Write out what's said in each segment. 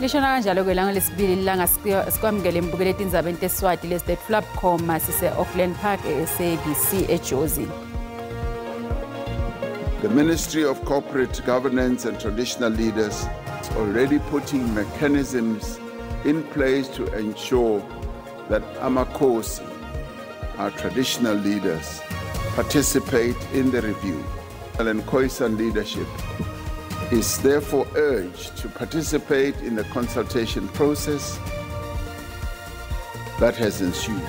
Lishona kanjalo kwelanga lesibili ilanga sikwamukele imbukelo etindzaba enteswati lesi Flapcom sise Auckland Park SABC eJozi. The Ministry of Corporate Governance and Traditional Leaders is already putting mechanisms in place to ensure that Amakosi, our traditional leaders, participate in the review. And Khoisan leadership is therefore urged to participate in the consultation process that has ensued.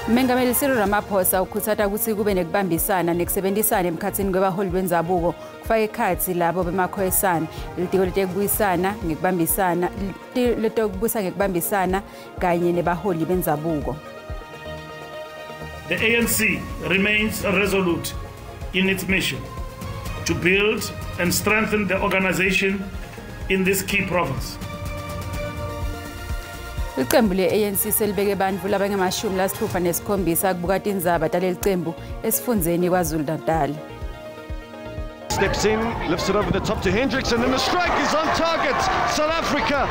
Mengameli Cyril Ramaphosa ukhuthata ukuthi kube nekubambisana nekusebenzisana emkhathini kwabaholi benzabuko kufaka ekhathi labo bemakhoisana litiko letekubuyisana ngekubambisana letokubuyisa ngekubambisana kanye nebaholi benzabuko. The ANC remains resolute in its mission to build and strengthen the organization in this key province. Iqembu le-ANC selibeke abantu labangamashumi kubukata indzaba taleli qembu esifundzeni KwaZulu-Natal. Steps in, lifts it over the top to Hendricks, and then the strike is on target. South Africa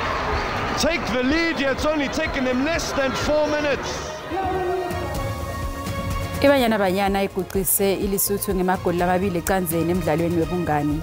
take the lead. Yeah, it's only taken them less than 4 minutes. Ibanyana Banyana iguqise iLesotho ngemagoli lamabili ecanzeni emdlalweni webungani.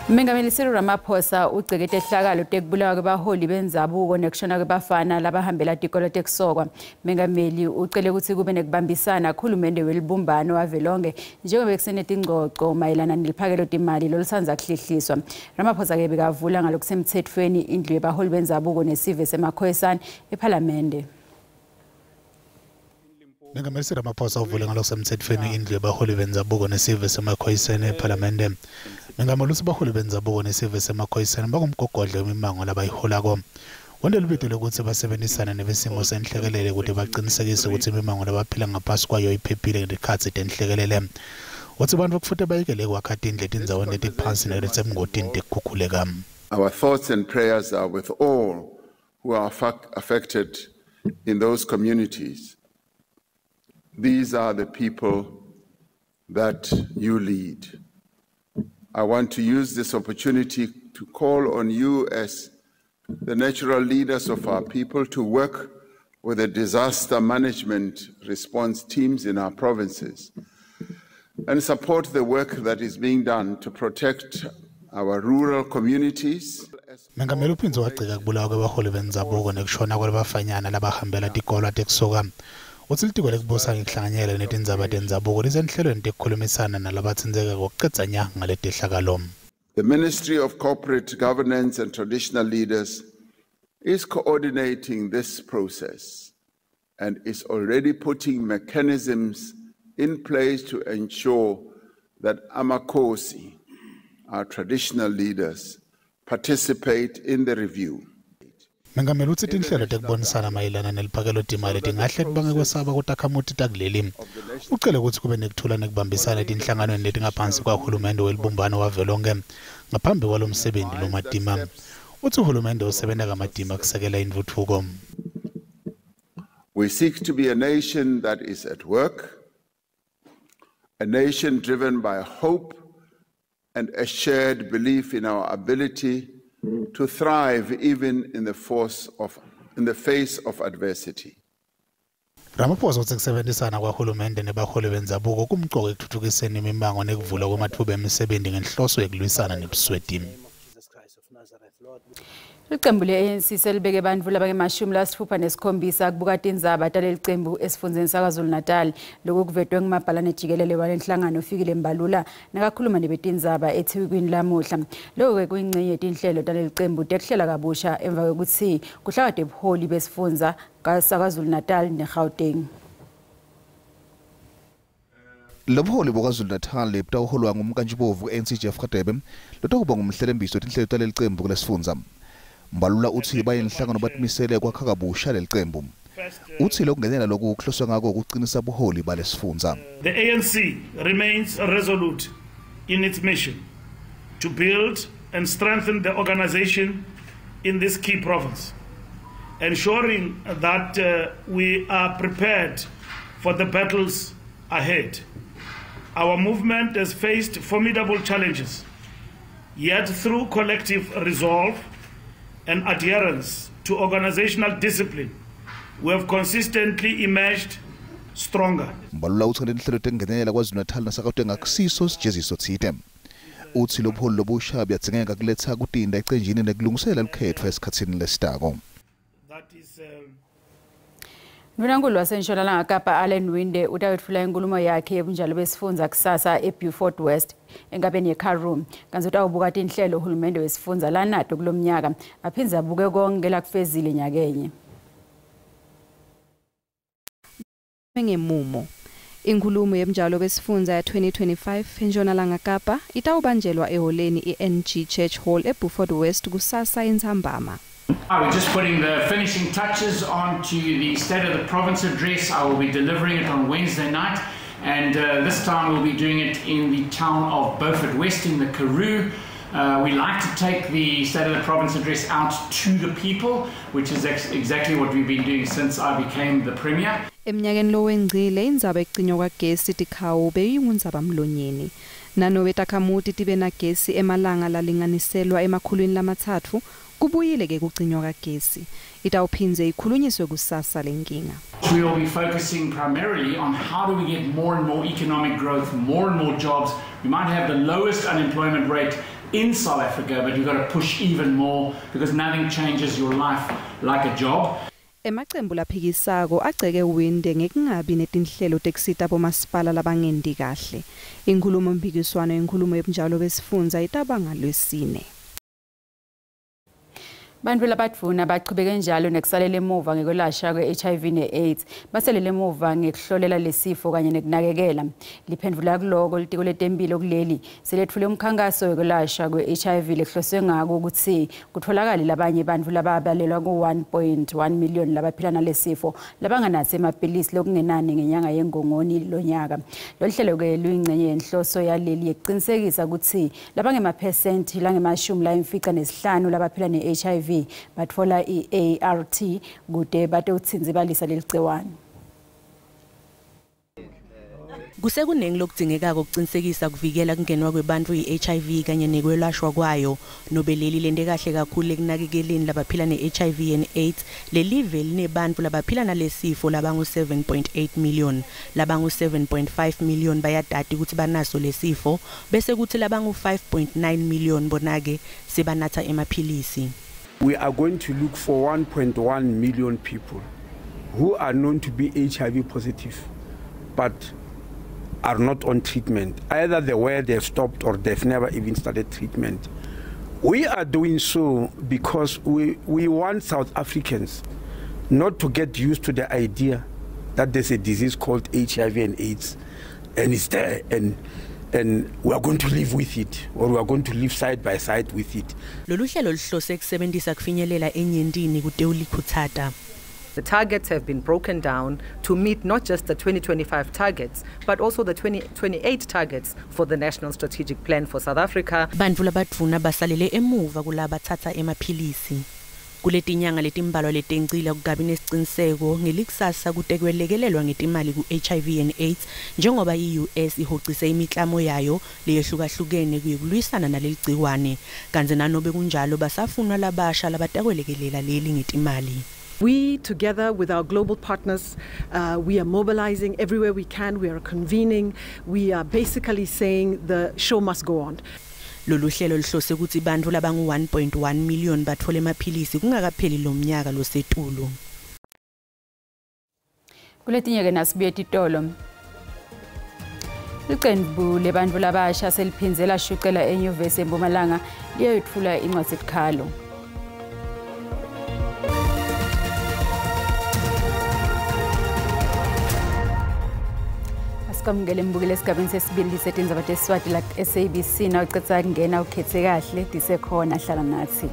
Mengameli Cyril Ramaphosa ugcekete ehlakalo tekubulawa kwabaholi benzabuko nekushona kwabafana labahambela tikolo tekusokwa. Mengameli ucele ukuthi kube nekubambisana khulumende welibumbano wavelonke njengoba kusenetingcoco mayelana neliphakelo timali lolusandza kuhlehliswa. Ramaphosa ke bekavula ngalokusemthethweni indlu yabaholi benzabuko nesive semakhoisana eParliament. Mengameli Cyril Ramaphosa uvule ngalokusemthethweni indlu yabaholi benzabuko nesive semakhoisana eParliament. Mengameli usibaholi benzabuko nesive semakhoisana bakumgogodla wemimango labayiholako. Wonke libito lokuthi basebenzisana nebesimo senhlekelele ukuthi baqinisekise ukuthi imimango labaphila ngaphasi kwayo iphephile ngekhathi tenhlekelele. Wathi abantu kufuthi bayekele kwakha indle etindzaweni letiphansi neletsemngotini tekukhukhuleka. Our thoughts and prayers are with all who are affected in those communities. These are the people that you lead. I want to use this opportunity to call on you as the natural leaders of our people to work with the disaster management response teams in our provinces and support the work that is being done to protect our rural communities. Mengameli uphinzo wagcika kubulawa kwabaholi benzabuko nekushona kwabafanyana labahambela tikolo tekusoka. Utsilitiko lekubusa ngihlanganyela netindzaba tenzabuko lisenhlelweni tekukhulumisana nalabatsindzeka kokucedza nya ngaletehlakalo. The Ministry of Corporate Governance and Traditional Leaders is coordinating this process and is already putting mechanisms in place to ensure that Amakosi, our traditional leaders, participate in the review. Mengameli uthi tinhlelo tekubonisana mayelana neliphakelo timali tingahle kubange kwesaba kutakhamuti takuleli. Ucele ukuthi kube nekuthula nekubambisana etinhlanganweni letingaphansi kwahulumende welibumbano wavelonke ngaphambi kwalomsebenzi lomadima. Uthi uhulumende usebenza kamadima kusekela intuthuko. We seek to be a nation that is at work, a nation driven by hope and a shared belief in our ability to thrive even in the face of adversity. Ramaphosa uthi kusebenzisana kwahulumende nebaholi benzabuko kumqoka ekuthuthukiseni imimango nekuvula kwamathuba emisebenzi ngenhloso yokulwisana nebusweti. Iqembu le-ANC selibeke abantu labangamashumi kubukata indzaba taleli qembu esifundzeni saKwaZulu-Natal. Lokhu kuvetwe ngumabhalane jikelele walenhlangano ufikile Mbalula nakakhuluma nebetindzaba eThekwini lamuhla. Lokhu kuyingxenye yetinhlelo taleli qembu tekuhlela kabusha emva kokuthi kuhlakade ubuholi besifundza saKwaZulu-Natal neGauteng. Lobuholi bokwaZulu-Natal butawuholwa ngumkantshubomvu ANC Jeff Radebe lotokuba ngumhlelembiso tinhlelo taleli qembu kulesifundza. Mbalula uthi bayenhlangano batimisele kwakha kabusha leli qembu. Uthi lokungenela lokhu kuhloswa ngako ukuqinisa buholi balesifundza. The ANC remains resolute in its mission to build and strengthen the organization in this key province, ensuring that we are prepared for the battles ahead. Our movement has faced formidable challenges, yet through collective resolve and adherence to organizational discipline, we have consistently emerged stronger. Mbalula uthole inhlelo tengenela KwaZulu-Natal nasakathenga kusiso sijeziso thide. Uthi lobuholi lobusha buyadzingeka kuletha kutinda ecenjini nekulungisela likhetho esikhatsini lesitako. That is Ndunankulu waseNtshonalanga Kapa Allen Winde utawetfula inkulumo yakhe yebunjalo besifundza kusasa eBeaufort West enkabeni yeKaroo. Kanti utawubuka tinhlelo uhulumende wesifundza lanato kulomnyaka aphindze abuke konke lakufezile nyakenye. Ngemumo inkulumo yebunjalo besifundza ya 2025 eNtshonalanga Kapa itawubanjelwa eholeni iNG Church Hall eBeaufort West kusasa entsambama. We're just putting the finishing touches onto the State of the Province address. I will be delivering it on Wednesday night, and this time we'll be doing it in the town of Beaufort West in the Karoo. We like to take the State of the Province address out to the people, which is exactly what we've been doing since I became the Premier. Emnyakeni lo wengcile indzaba ecinywa kagesi tikhawu beyingundzaba mlonyeni. Nanobe takhamuti tibe na gesi emalanga lalinganiselwa emakhulwini lamathatfu kubuyile ke kucinywa kagesi. Itawuphindze ikhulunyiswe kusasa lenkinga. We will be focusing primarily on how do we get more and more economic growth, more and more jobs. We might have the lowest unemployment rate in South Africa, but you've got to push even more because nothing changes your life like a job. Emacembu laphikisako agceke Winde ngekungabi netinhlelo tekusita bomasipala labangendi kahle. Inkulumo mpikiswano inkulumo yebunjalo besifundza itabanga lwesine. Bantu labadvuna bachubeke njalo nekusalela emuva ngekwelashwa kwe-HIV ne-AIDS basalele emuva ngekuhlolela lesifo kanye nekunakekela. Liphendvula kuloko litiko letempilo kuleli selethule umkhankaso wekwelashwa kwe-HIV lehloswe ngako ukuthi kutholakale labanye bantu lababalelwa ku-1.1 million labaphila nalesifo labanganatsi emapilisi lokungenani ngenyanga yeNgongoni lonyaka. Lolu hlelo ke luyingcenye yenhloso yaleli yekuqinisekisa ukuthi labangemaphesenti langama-50 labaphila ne-HIV batfola i-ART kude batewutsinze balisa leligciwane. Kusekuningi lokudzingekako ukuqinisekisa kuvikela kungenwa kwebantu i-HIV kanye nekwelashwa kwayo nobeleli lente kahle kakhulu ekunakekeleni labaphila ne-HIV and AIDS lelive linebantu labaphila nalesifo labangu 7.8 million labangu 7.5 million bayadati ukuthi banaso lesifo bese kuthi labangu 5.9 million bonake sebanatha emaphilisi. We are going to look for 1.1 million people who are known to be HIV positive but are not on treatment. Either the way they've stopped or they've never even started treatment. We are doing so because we want South Africans not to get used to the idea that there's a disease called HIV and AIDS and it's there and we are going to live with it or we are going to live side by side with it. Lolu hlelo lihlose kusebenzisa kufinyelela enyendini kude ulikhuthata. The targets have been broken down to meet not just the 2025 targets, but also the 2028 targets for the National Strategic Plan for South Africa. Bantu labadvuna basalele emuva kulaba thatha emaphilisi. Kuletinyanga letimbalwa letengcila kugabi nesiciniseko ngelikusasa kutekwelekelelwa ngetimali ku-HIV and AIDS njengoba i-US ihocise imiklamo yayo leyehlukahlukene kuyekulwisana naleligciwane kanze nanobe kunjalo basafunwa labasha labatakwelekelela leli ngetimali. We, together with our global partners, we are mobilizing everywhere we can. We are convening. We are basically saying the show must go on. Lolu hlelo lihlose ukuthi bantu labangu 1.1 million bathole emaphilisi kungakapheli lo mnyaka losetulu. Kuletinye ke nasibuye titolo. Iqembu lebantu labasha seliphinzela shuqela eNyuvesi eMpumalanga liyoyithula incwadi esikhalo. Sikamngele mbukile esigabeni sesibili lisetshenziswa abantu eSwati la SABC na ucetha kungena ukhethe kahle disekhona hlala nathi.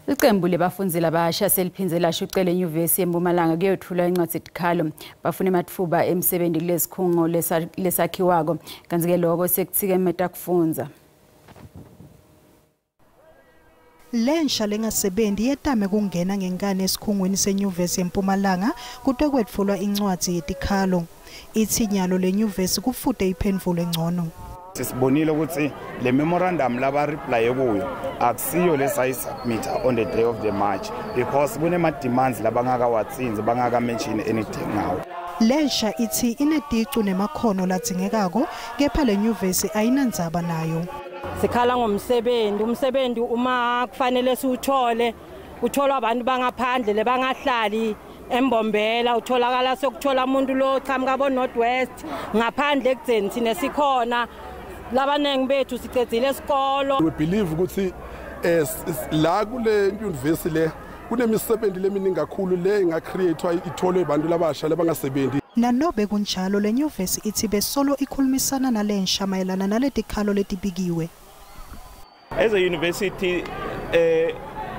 Iqembu lebafunzi labasha seliphinzela shuqela eNyuvesi eMpumalanga kuyothula incwadi esikhalo bafuna emathuba emsebenzi kulesikhungo lesakhiwako kanti ke lokho sekuthike emeta kufunza. Lensha lengasebenzi yetame kungena ngenkani esikhungweni seNyuvesi eMpumalanga kude kwetfulwa incwadi yetikhalo. ithi nyalo lenyuvesi kufude iphendvulo engcono. Sisibonile ukuthi le memorandum laba reply kuyo akusiyo lesayisubmit on the day of the march because kunema demands labangakawatsinzi bangaka mention anything now. Lensha ithi ineticu nemakhono ladzingekako kepha lenyuvesi ayinandzaba nayo. Sikhala ngomsebenzi, umsebenzi uma kufanele siuthole, uthola abantu bangaphandle lebangahlali embombela, utholakala sokuthola umuntu lo qhamuka bo Northwest ngaphandle ekudzeni thina sikhona labanengi bethu sicedzile esikolo. We believe ukuthi la kule university le kunemisebenzi leminingi kakhulu le inga createwa itholwe abantu labasha labangasebenzi. Nanobe kunjalo lenyuvesi ithi besolo ikhulumisana nalensha mayelana naletikhalo letibikiwe. As a university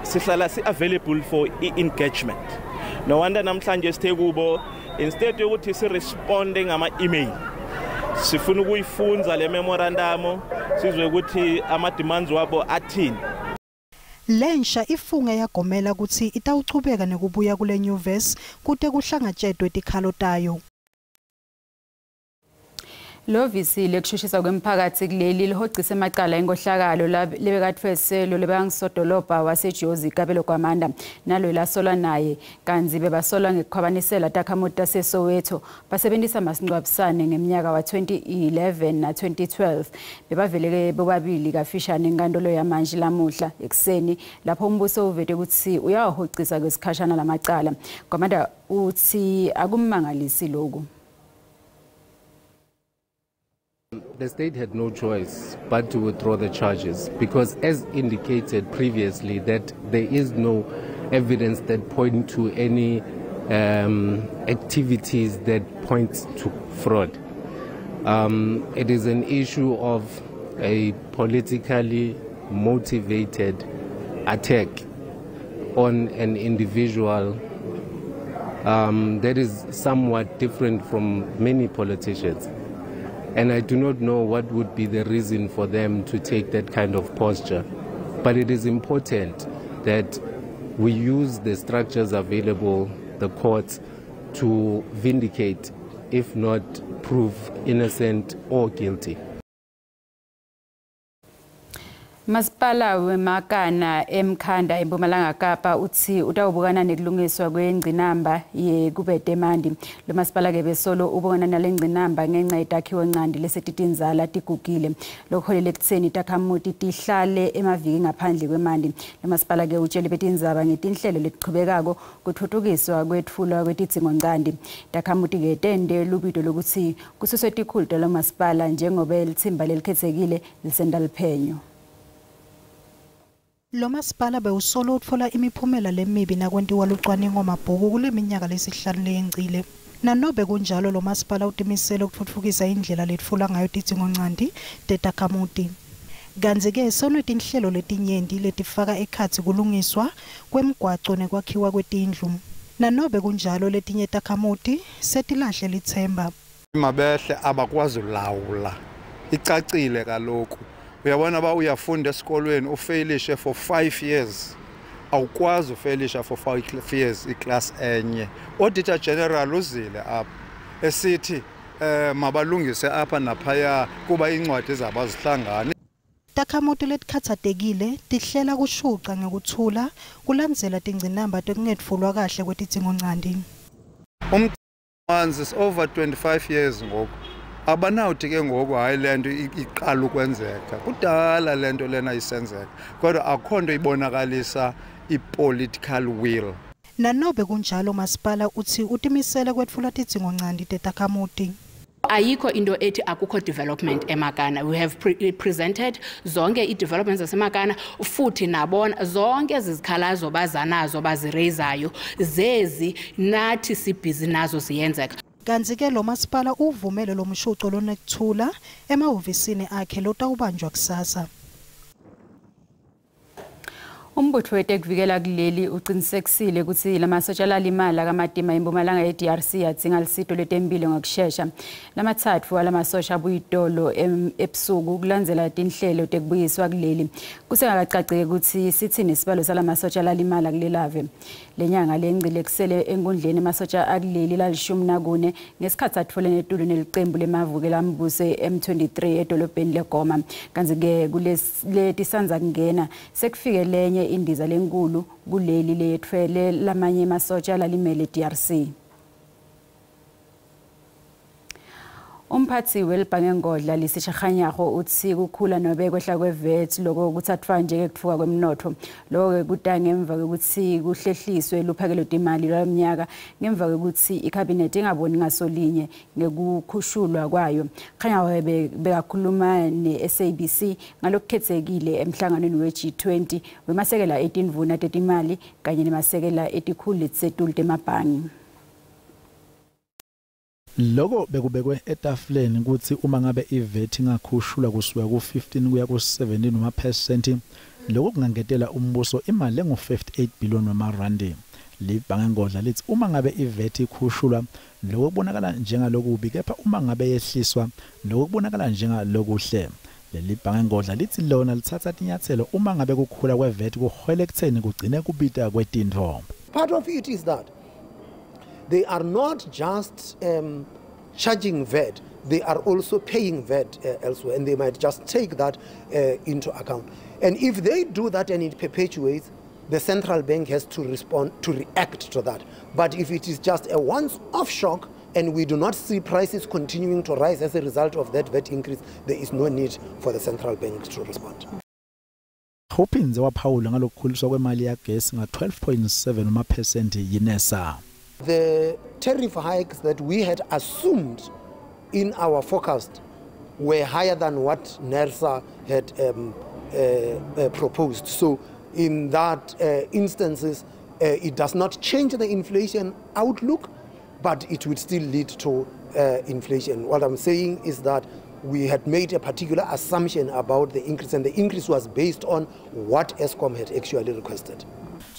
sihlala available for engagement. No wonder namhlanje sithe kubo instead yokuthi si responding ama email sifuna ukuyifunza le memorandum sizwe ukuthi ama demands wabo athini. Lensha ifunga yagomela ukuthi itawuchubeka nekubuya kule nyuvesi kute kuhlangatshedwe tikhalo tayo. Lovisi lekushushisa kwemphakathi kuleli lihogcisa emacala enkohlakalo lebekathweselo lebangisodolobha waseJozi Kabelo Kwamanda nalo lasolwa naye kanzi bebasolwa ngekukhwabanisela takhamuti seSoweto basebenzisa masingcwabisane ngeminyaka wa 2011 na 2012 bebaveleke bobabili kafishane enkantolo yamanje lamuhla ekseni lapho umbuso uvete ukuthi uyawahogcisa kwesikhashana lamacala Kwamanda uthi akumangalisi lokhu. The state had no choice but to withdraw the charges because, as indicated previously, that there is no evidence that point to any activities that point to fraud. It is an issue of a politically motivated attack on an individual that is somewhat different from many politicians. And I do not know what would be the reason for them to take that kind of posture. But it is important that we use the structures available, the courts, to vindicate, if not prove innocent or guilty. Masipala weMakana eMkhanda eMpumalanga Kapa uthi utawubukana nekulungiswa kwengcinamba yeKubetemandi. Lo masipala ke besolo ubona nalengcinamba ngenxa yetakhiwo encandi lesetitinzala tigugile. Lokholele ekutheni takhamuti tihlale emaviki ngaphandle kwemandi. Lo masipala ke utshele betinzaba ngetinhlelo letiqhubekako kuthuthukiswa kwetfulwa kwetidzingoncandi. Takhamuti ke tende lubito lokuthi kususwe tikhulu lo masipala njengoba elithimba lelikhetsekile lisenda liphenyo. Lo masipala bewusolo utfola imiphumela lemibi nakwentiwa lucwaningo mabhuku kule minyaka lesihlanu leyengcile. Nanobe kunjalo lo masipala utimisele ukutfutfukisa indlela letfula ngayo tidzingoncandi tetakhamuti. Kanzi-ke sonetinhlelo letinyenti letifaka ekhatsi kulungiswa kwemigwaco nekwakhiwa kwetindlu. Nanobe kunjalo letinye takhamuti setilahle lithemba. Mabehle abakwazi ulawula. Icacile kaloku. Uyabona ba uyafunda esikolweni ufailishe for 5 years awukwazi ufailisha for 5 years iclass enye auditor general uzile apha esithi mabalungise apha naphaya kuba incwadi zabazihlangane. Takhamuti letikhatsatekile tihlela kushuqa ngekuthula kulandzela tingcinamba tekungetfulwa kahle kwetidzingoncandi. Ummanzi is over 25 years ngoku. Abanawuthi ke ngoku hayi lento iqala ukwenzeka kudala lento lena isenzeka kodwa akho nto ibonakalisa ipolitical will. Nanobe kunjalo masipala uthi utimisele kwetfula tidzingoncandi tetakhamuti. Ayikho into ethi akukho development eMakana. We have presented zonke i-developments zaseMakana futhi nabona zonke ezizikhalazo bazanazo bazireizayo zezi nathi sibhizi nazo ziyenzeka. Kanzi-ke lo masipala uvumele lo mshuco lonekuthula emahhovisini akhe lotawubanjwa kusasa. Umbutho wetekuvikela kuleli uqinisekisile ukuthi lamasotsha lalimala kaMatima eMpumalanga ye-DRC yadzinga lusito lwetempilo ngokushesha. Lamathathu alamasosha abuyitolo ebusuku kulandzela tinhlelo tekubuyiswa kuleli. Kusengakacaceki ukuthi sithini isibalo salamasotsha lalimala kulelave. Lenyanga lengcile kusele enkundleni amasosha akuleli la14 ngesikhathi atfole netulo neliqembu lemavuke lambuse M23 edolobheni leGoma. Kanti-ke kuletisanza kungena sekufike lenye indiza lenkulu kuleli lethwele lamanye masotsha lalimele DRC. Umphathi welibhange ngodla lisishakhanyaho uthi kukhula nobe kwehla kweVAT lokho kuthathwa njengekutfuka kwemnotho. Lokho kuda ngemva kokuthi kuhlehliswe luphakelo imali lwaminyaka ngemva kokuthi icabinet ingaboni ngasolinye ngekukhushulwa kwayo. Khanyaho bekakhuluma neSABC ngalokukhethekile emhlanganweni weG20 wemasekela etinvuna tetimali kanye nemasekela etikhulu setulu temabhangi. Lokho bekubekwe etafuleni ukuthi uma ngabe iVAT ingakhushulwa kusuka ku15 kuya ku17%, lokho kungangetela umbuso imali engu58 billion wamarandi. Libhange ngodla lithi uma ngabe iVAT ikhushulwa lokho kubonakala njengalokubi, kepha uma ngabe yehliswa lokho kubonakala njengalokuhle. Leli bhange ngodla lithi lona lithatha inyathelo uma ngabe kukhula kweVAT kuholela ekutheni kugcine kubita kwetintfo. Part of it is that they are not just charging VAT, they are also paying VAT elsewhere, and they might just take that into account. And if they do that and it perpetuates, the central bank has to react to that. But if it is just a once-off shock and we do not see prices continuing to rise as a result of that VAT increase, there is no need for the central bank to respond. Hopinze waphawula ngalokukhuliswa kwemali yagesi nga12.7% yiNESA. The tariff hikes that we had assumed in our forecast were higher than what NERSA had proposed. So in that instances, it does not change the inflation outlook, but it would still lead to inflation. What I'm saying is that we had made a particular assumption about the increase, and the increase was based on what Eskom had actually requested.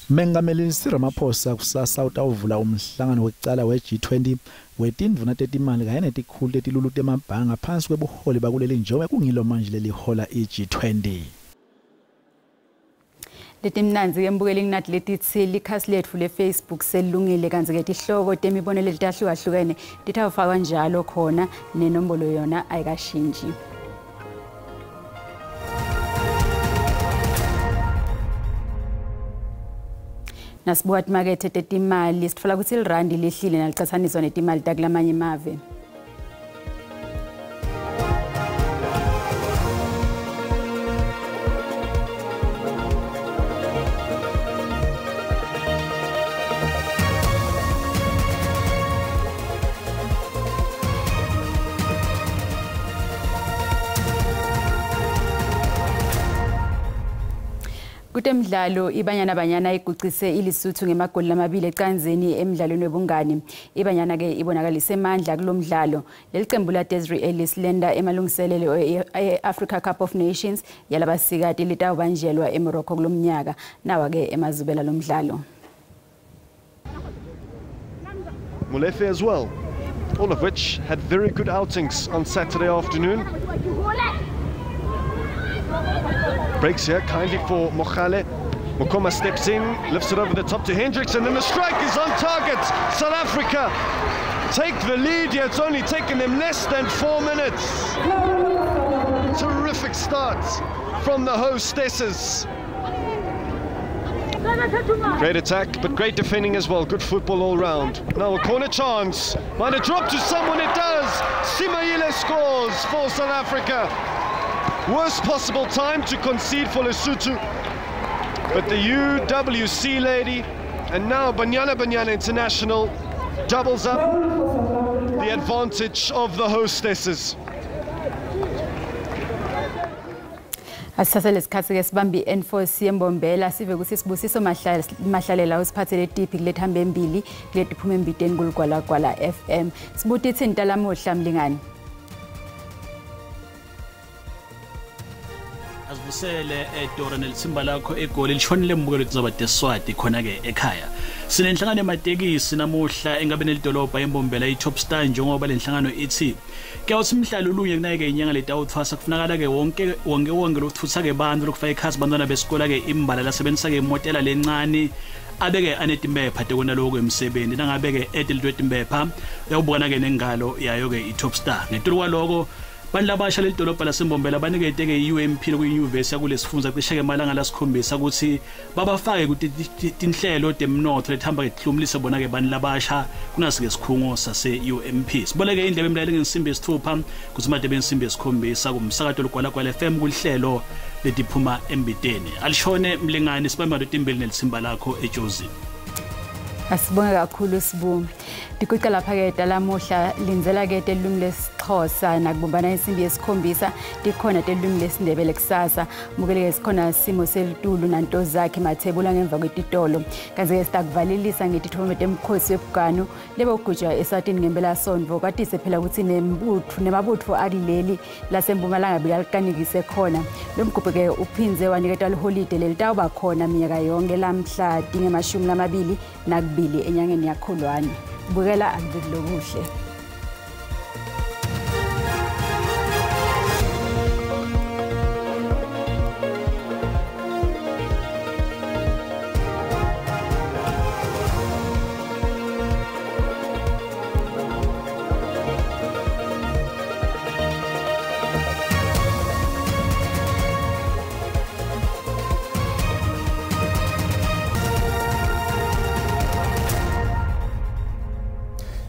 Mengameli Cyril Ramaphosa kusasa utawuvula umhlangano wekucala weG20 wetindvuna tetimali kanye netikhulu tetilulu temabhangi ngaphansi kwebuholi bakuleli njengoba kungilo manje lelihola iG20. Letimnanzi kembukeli nginathi letithi likhasi letfu leFacebook selungile kanti-ke tihloko temibonelo letahlukahlukene tithawufakwa njalo khona nenombolo yona ayikashintshi. Nasibuka timakethe tetimali sitfola ukuthi ilirandi lehlile nalicathaniswa netimali takulamanye emave. Kutemidlalo iBanyana igucise iLesotho ngemagoli lamabili ecanzeni emidlalweni webungani. iBanyana ke ibonakalise amandla kulomdlalo. Leliqembu laDesiree Ellis lenda emalungiselelo eAfrica Cup of Nations yalabasikati litawubanjelwa eMorocco kulomnyaka. Nawa ke emazubela lomdlalo. Molefe as well, all of which had very good outings on Saturday afternoon. Breaks here kindly for Mokhale. Mokoma steps in, lifts it over the top to Hendricks, and then the strike is on target. South Africa take the lead here. It's only taken them less than 4 minutes. Terrific start from the hostesses. Great attack, but great defending as well. Good football all round. Now a corner chance. Might have dropped to someone, it does. Simayile scores for South Africa. Worst possible time to concede for Lesotho, but the UWC lady and now Banyana International doubles up the advantage of the hostesses. Asithathe lesikhathi ke sibambi N4C embombela sive ukuthi Sibusiso Mahlalela usiphathele tipi kulethamba embili kulethi phuma embiteni kulugwalagwala FM. Sibuthi ithinta lamuhla mlingani. sibambisele eDora nelithimba lakho egoli lishonile mbukelo kuzoba deswati khona ke ekhaya. Sinenhlangano ematekisi namuhla engabe nelidolobha embombela iTop Star njengoba lenhlangano ithi kuyawuthi umhlalo lunye kunake inyanga letawuthwasa kufunakala ke wonke lokuthutha ke bantu lokufaka ikhasi bantwana besikole ke imbala lasebenzisa ke imotela lencane abeke anetimepha tekona lokho emsebenzi nangabe ke edelitwetimpepha uyawubona ke nengalo yayo ke iTop Star ngetulu kwaloko bantu labasha lelidolobha lasembombela banikete ke UMP lokuyunivesithi kulesifundza cishe ke malanga lasikhombisa ukuthi babafake ukuthi tinhlelo temnotho lethamba kehlumlisa bona ke bantu labasha kunasike sikhungo sase UMP siboleke indlebe emlaleli ngesimbi esithupha kuthi madebe ngesimbi esikhombisa kumsakato lokwala kwala FM kuhlelo letiphuma embiteni alishone mlingani sibamba timbili nelithimba lakho eJozi. Asibonga kakhulu Sibu. Dikuqa lapha ke dalamuhla linzela ke telumi lesixhosa nakubumbana insimbi yesikhombisa dikhona telumi lesindebele kusasa mukele sikhona simo selitulu nanto zakhe mathebula ngemva kwetitolo kanti ke sitakuvalelisa ngetithombe temkhosi webuganu lebo gujwa esatini ngempela sonto kwatise phela ukuthi nemabutho alileli lasempumalanga biyalikanikise khona lo mgubhe ke uphinze waniketwa liholiday lelitawuba khona minyaka yonke lamhla dingemashumi lamabili nakubili enyangeni yakholwane bukela akulokuhle.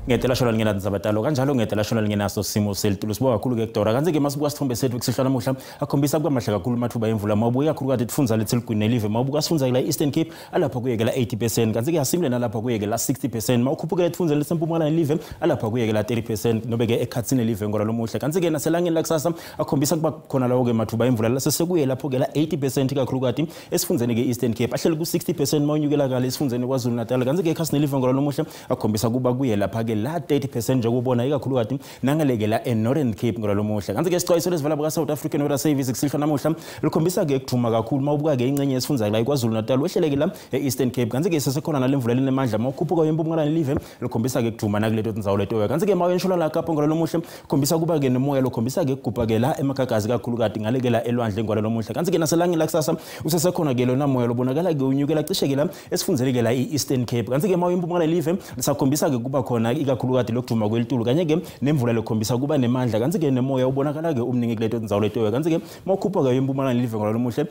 Ngethela shona lingena nzabatalo kanjalo ngethela shona lingena so simo selitulu sibo kakhulu ke Dora kanzi ke masibuka sithombe sethu kusihlwa namuhla akhombisa kuba mahle kakhulu mathuba emvula mabuya kakhulu kade tifunza lethi ligwini live mabuka sifunza la Eastern Cape alapha kuyekela 80% kanzi ke yasimle nalapha kuyekela 60% mawukhuphukela tifunza lesempumalanga live alapha kuyekela 30% nobe ke ekhatsini live ngora lomuhle kanzi ke naselangeni lakusasa akhombisa kuba khona lawo ke mathuba emvula lasesekuye lapho ke la 80% kakhulu kade esifunzeni ke Eastern Cape ahlele ku 60% mawunyukela kale esifunzeni kwaZulu Natal kanzi ke ekhasini live ngora lomuhle akhombisa kuba kuye lapha ke la 30% njengobona ikakhulu kade nangalekela eNorthern Cape ngora lomuhle kanzi ke isixwayiso lesivala buka South African Weather Service kusihlwa namuhla likhombisa ke kuthuma kakhulu mawubuka ke ingcenye esifunza la kwaZulu Natal wehleleke la eEastern Cape kanzi ke sesekhona nalemvula lenemandla mawukhuphuka yempumalanga live likhombisa ke kuthuma nakuleto tindzawo letoya kanzi ke mawuyenshola la Kapa ngora lomuhle khombisa kuba ke nemoya lokhombisa ke kugubha ke la emakagazi kakhulu kade ngalekela elwandle ngora lomuhle kanzi ke naselangeni lakusasa usesekhona ke lona moya lobonakala ke unyukela cishe ke la esifunzele ke la eEastern Cape kanzi ke mawuyempumalanga live lisakhombisa ke kuba khona ikakhulu kade lokujuma kwelitulu kanye ke nemvula lekhombisa kuba nemandla kanzi ke nemoya ubonakala ke umningi kuleto tindzawo letoya kanzi ke mawukhupha ke yempumalanga live ngora lomuhle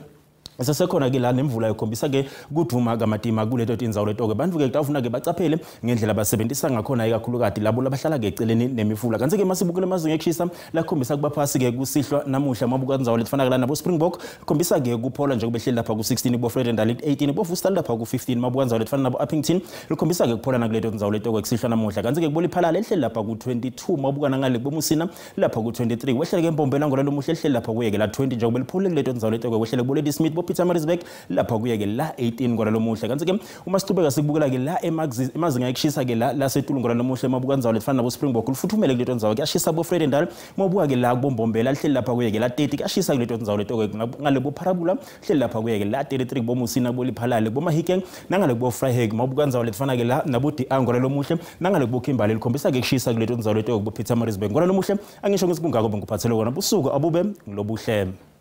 sesekhona ke la nemvula ekhombisa ke kuduma kamatima kuleto tindzawo leto ke bantu ke kutafuna ke bacaphele ngendlela basebenzisa ngakhona ikakhulu kade labo labahlala ke eceleni nemifula kanzi ke masibukele mazinga ekushisa la khombisa kuba phasi ke kusihlwa namuhla mabuka tindzawo letifana kala nabo Springbok khombisa ke kuphola nje kubehleli lapha ku16 bo Fredendal 18 bo Vustal lapha ku15 mabuka tindzawo letifana nabo Uppington likhombisa ke kuphola nakuleto tindzawo leto ke kusihlwa namuhla kanzi ke kubuliphalala ehleli lapha ku22 mabuka nangale bomusina lapha ku23 wehlele ke embombela ngora lomuhle ehleli lapha kuyeke la 20 nje kubeliphule kuleto tindzawo leto ke wehlele kuBoledi Smith Peter Marisbeck lapha kuyeke la 18 ngora lomuhle kanzi ke uma sicubeka sikubukela ke la emazinga ekushisa ke la lasetulu ngora lomuhle mabuka tindzawo letifana nabo Springbok ulifuthumele kuleto tindzawo kuyashisa bo Fredendal mabuka ke la kubombombela ehleli lapha kuyeke la 30 kuyashisa kuleto tindzawo leto ke ngale bo Parabula ehleli lapha kuyeke la 33 bo Musina bo Liphalale bo Mahikeng nangale bo Vryheid mabuka tindzawo letifana ke la nabo DA ngora lomuhle nangale bo Kimberley likhombisa ke kushisa kuleto tindzawo leto bo Peter Marisbeck ngora lomuhle angisho ngesibungako bengikuphathele kona busuku abube ngilobuhle.